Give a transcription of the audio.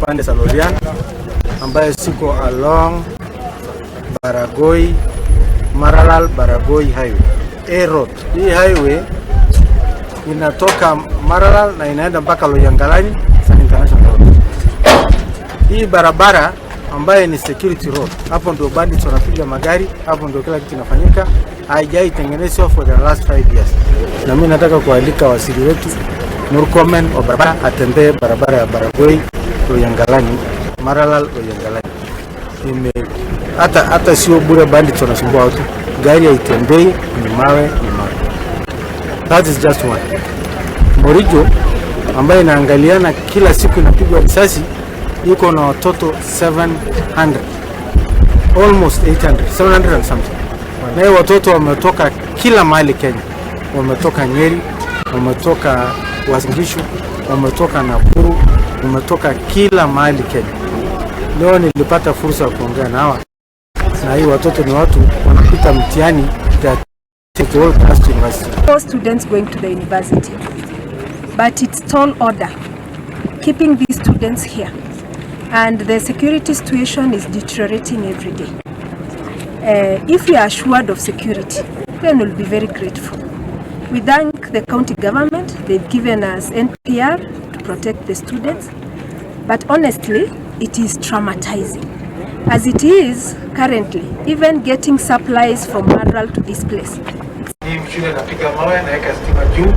pande za Lorian ambayo siko along Baragoi Maralal Baragoi highway A road. Hii highway inatoka Maralal na inaenda mpaka Loyangalani San International Road. Hii barabara ambayo ni security road, hapo ndio bandits wanapiga magari, hapo ndio kila kitu kinafanyika, haijaitengenezwa for the last 5 years. Na mimi nataka kualika waziri wetu Murkomen wa barabara atembee barabara ya Baragoi Loyangalani Maralal Loyangalani. Hata sio bure, bandits wanasumbua watu, gari haitembei, ni mawe. That is just one. Marijo ambaye inaangaliana kila siku inapigwa risasi, yuko na watoto 700, almost 800, 700 and something. Na watoto wametoka kila mahali Kenya, wametoka Nyeri, wametoka Uasin Gishu, wametoka Nakuru, wametoka kila mahali Kenya. Leo nilipata fursa ya kuongea na hawa, na hii watoto ni watu wanapita mtihani to all class to university. All students going to the university, but it's tall order keeping these students here, and the security situation is deteriorating every day. If we are assured of security, then we'll be very grateful. We thank the county government. They've given us NPR to protect the students, but honestly, it is traumatizing. As it is currently, even getting supplies from Maralal to this place. Hii mshule napiga mawe na eka stima juu.